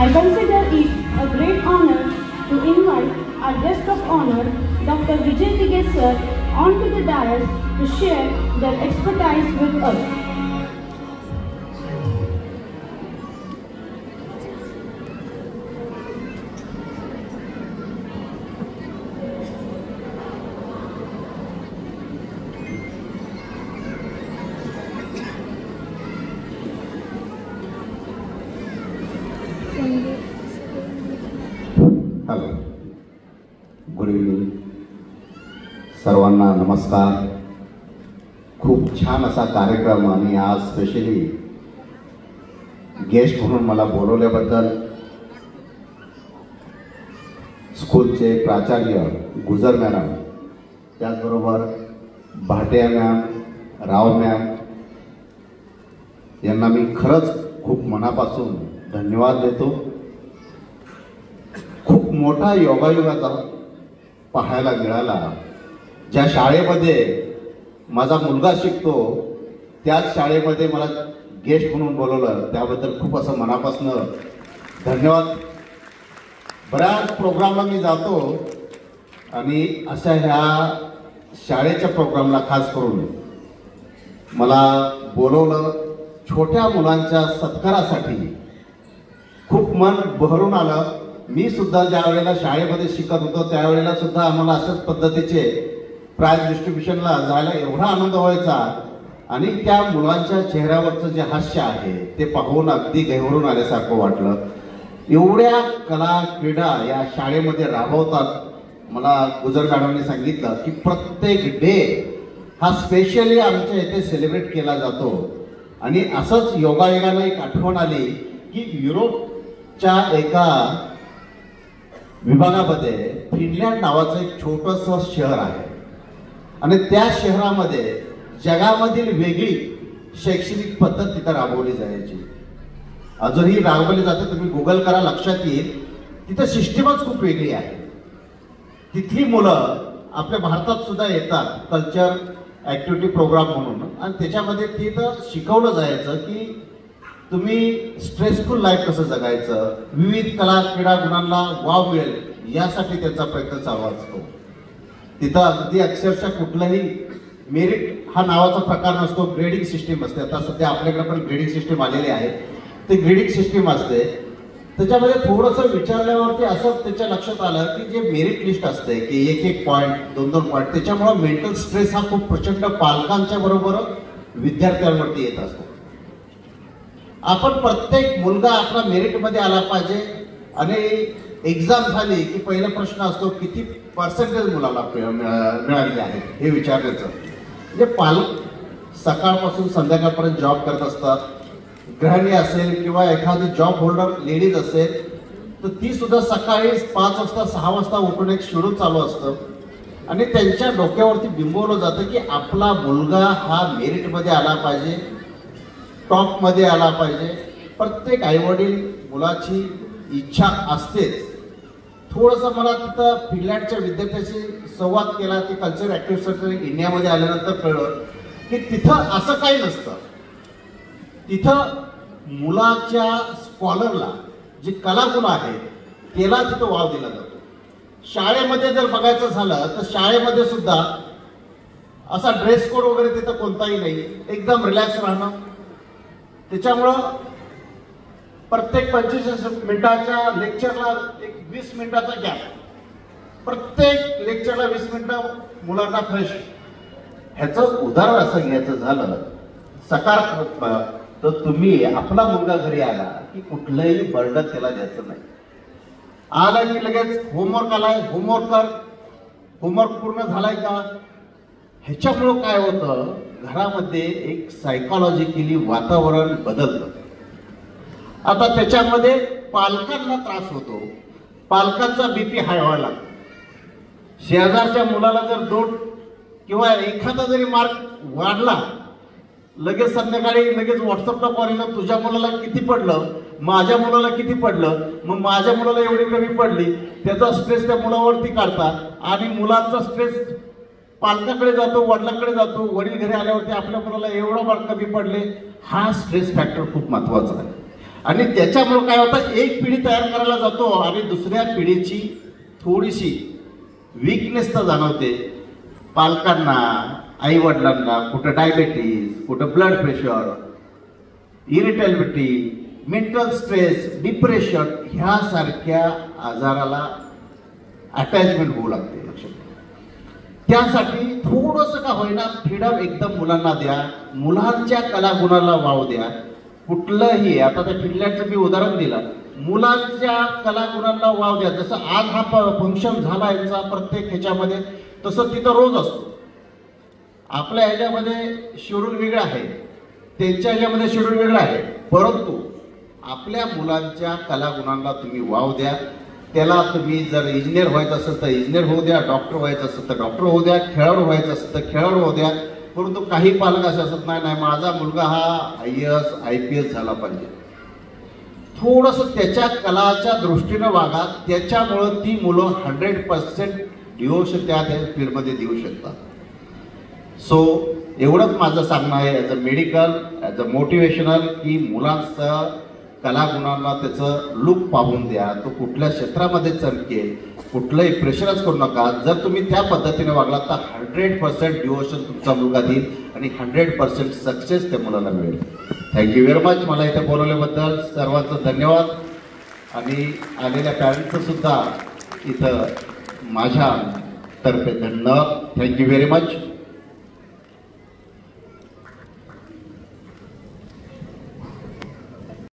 I consider it a great honor to invite our guest of honor, Dr. Vijay Dige sir, onto the dais to share their expertise with us. Hello, good evening सर्वांना. नमस्कार. खूप छान असा कार्यक्रम आणि आज specially guest म्हणून मला बोलवल्याबद्दल स्कूलचे प्राचार्य गुजर मॅडम, त्याचबरोबर भाटिया मॅम, राव मॅम यांना मी खरंच खूप मनापासून धन्यवाद देतो. खूप मोठा योगायोगाचा पाहायला मिळाला. ज्या शाळेमध्ये माझा मुलगा शिकतो त्याच शाळेमध्ये मला गेस्ट म्हणून बोलवलं, त्याबद्दल खूप असं मनापासून धन्यवाद. बऱ्याच प्रोग्रामला मी जातो आणि अशा ह्या शाळेच्या प्रोग्रामला खास करून मला बोलवलं. छोट्या मुलांच्या सत्कारासाठी खूप मन बहरून आलं. मी सुद्धा ज्या वेळेला शाळेमध्ये शिकत होतो त्यावेळेला सुद्धा आम्हाला अशाच पद्धतीचे प्राइज डिस्ट्रीब्युशनला जायला एवढा आनंद व्हायचा आणि त्या मुलांच्या चेहऱ्यावरचं जे हास्य आहे ते पाहून अगदी गहिवरून आल्यासारखं वाटलं. एवढ्या कला क्रीडा या शाळेमध्ये राबवतात. मला गुजर मॅडमने सांगितलं की प्रत्येक डे हा स्पेशली आमच्या इथे सेलिब्रेट केला जातो. आणि असंच योगायोगानं एक आठवण आली की युरोपच्या एका विभागामध्ये फिनलँड नावाचं एक छोटंसं शहर आहे आणि त्या शहरामध्ये जगामधील वेगळी शैक्षणिक पद्धत तिथं राबवली जायची. अजूनही राबवली जाते. तुम्ही गुगल करा, लक्षात येईल. तिथं सिस्टीमच खूप वेगळी आहे. तिथली मुलं आपल्या भारतात सुद्धा येतात कल्चर ॲक्टिव्हिटी प्रोग्राम म्हणून आणि त्याच्यामध्ये तिथं शिकवलं जायचं की तुम्ही स्ट्रेसफुल लाईफ कसं जगायचं, विविध कला क्रीडा गुणांना वाव मिळेल यासाठी त्यांचा प्रयत्न चालू असतो. तिथं अगदी अक्षरशः कुठलंही मेरिट हा नावाचा प्रकार नसतो. ग्रेडिंग सिस्टीम असते. आता सध्या आपल्याकडे पण ग्रेडिंग सिस्टीम आलेली आहे. ते ग्रेडिंग सिस्टीम असते. त्याच्यामध्ये थोडंसं विचारल्यावरती असं त्याच्या लक्षात आलं की जे मेरिट लिस्ट असते की एक एक पॉईंट, दोन दोन पॉईंट, त्याच्यामुळं मेंटल स्ट्रेस हा खूप प्रचंड पालकांच्या बरोबर विद्यार्थ्यांवरती येत असतो. आपण प्रत्येक मुलगा आपला मेरिटमध्ये आला पाहिजे आणि एक्झाम झाली की पहिला प्रश्न असतो किती पर्सेंटेज मुलाला मिळालेले आहेत हे विचारण्याचं. म्हणजे पालक सकाळपासून संध्याकाळपर्यंत जॉब करत असतात. गृहिणी असेल किंवा एखादी जॉब होल्डर लेडीज असेल तर ती सुद्धा सकाळी 5 वाजता 6 वाजता उठून एक शेड्यूल चालू असतं आणि त्यांच्या डोक्यावरती बिंबवलं जातं की आपला मुलगा हा मेरिटमध्ये आला पाहिजे, टॉपमध्ये आला पाहिजे. प्रत्येक आईवडील मुलाची इच्छा असतेच. थोडंसं मला तिथं फिनलँडच्या विद्यार्थ्याशी संवाद केला की कल्चर ॲक्टिव्ह सेंटर इंडियामध्ये आल्यानंतर कळलं की तिथं असं काही नसतं. तिथं मुलाच्या स्कॉलरला जी कलागुण आहे त्याला तिथं वाव दिला जातो. शाळेमध्ये जर बघायचं झालं तर शाळेमध्ये सुद्धा असा ड्रेस कोड वगैरे तिथं कोणताही नाही. एकदम रिलॅक्स राहणं. त्याच्यामुळं प्रत्येक 25 मिनिटाच्या लेक्चरला एक 20 मिनिटाचा गॅप. प्रत्येक लेक्चरला 20 मिनिटं मुलांना फ्रेश. ह्याचं उदाहरण असं घ्यायचं झालं सकारात्मक तर तुम्ही आपला मुलगा घरी आला की कुठलंही बर्डन त्याला द्यायचं नाही. आला की लगेच होमवर्क आलाय, होमवर्क कर, होमवर्क पूर्ण झालाय का. ह्याच्यामुळं काय होतं, घरामध्ये एक सायकॉलॉजिकली वातावरण बदलतं. आता त्याच्यामध्ये पालकांना त्रास होतो. पालकांचा बीपी हाय व्हायला लागतो. शेजारच्या मुलाला जर 2 किंवा एखादा जरी मार्क वाढला लगेच संध्याकाळी लगेच व्हॉट्सअपला कॉल येणं, तुझ्या मुलाला किती पडलं, माझ्या मुलाला किती पडलं, मग माझ्या मुलाला एवढी कमी पडली. त्याचा स्ट्रेस त्या मुलावरती काढतात आणि मुलांचा स्ट्रेस पालकाकडे जातो, वडिलांकडे जातो. वडील घरी आल्यावरती आपल्या मुलाला एवढं मार्क कमी पडले. हा स्ट्रेस फॅक्टर खूप महत्त्वाचा आहे. आणि त्याच्यामुळे काय होतं, एक पिढी तयार करायला जातो आणि दुसऱ्या पिढीची थोडीशी वीकनेस तर जाणवते. पालकांना, आई वडिलांना कुठं डायबेटीज, कुठं blood pressure, irritability, mental stress, depression ह्यासारख्या आजाराला अटॅचमेंट होऊ लागते. त्यासाठी थोडंसं का होईना फ्रीडम एकदम मुलांना द्या, मुलांच्या कलागुणाला वाव द्या. कुठलंही, आता त्या फिनलँडचं मी उदाहरण दिलं, मुलांच्या कलागुणांना वाव द्या. जसं आज हा फंक्शन झाला यांचा प्रत्येक ह्याच्यामध्ये, तसं तिथं रोज असतो. आपल्या ह्याच्यामध्ये शेड्यूल वेगळं आहे, त्यांच्या ह्याच्यामध्ये शेड्यूल वेगळं आहे, परंतु आपल्या मुलांच्या कलागुणांना तुम्ही वाव द्या. त्याला तुम्ही जर इंजिनियर व्हायचं असेल तर इंजिनियर होऊ द्या, डॉक्टर व्हायचं असेल तर डॉक्टर होऊ द्या, खेळाडू व्हायचं असेल तर खेळाडू होऊ द्या. परंतु काही पालक असे असत नाही, माझा मुलगा हा IAS IPS झाला पाहिजे. थोडंसं त्याच्या कलाच्या दृष्टीनं वागा, त्याच्यामुळं ती मुलं 100% डिवोशन त्या फील्डमध्ये देऊ शकतात. सो एवढंच माझं सांगणं आहे as a medical, as a motivational, की मुलांचा कलागुणांना त्याचं लूक पाहून द्या. तो कुठल्या क्षेत्रामध्ये चमकेल, कुठलंही प्रेशरच करू नका. जर तुम्ही त्या पद्धतीने वागलात तर 100% डिवोशन तुमचा मुलगा देईल आणि 100% सक्सेस त्या मुलाला मिळेल. Thank you very much. मला इथं बोलवल्याबद्दल सर्वांचं धन्यवाद आणि आलेल्या पॅरेंट्सचं सुद्धा इथं माझ्यातर्फे धन्यवाद. Thank you very much.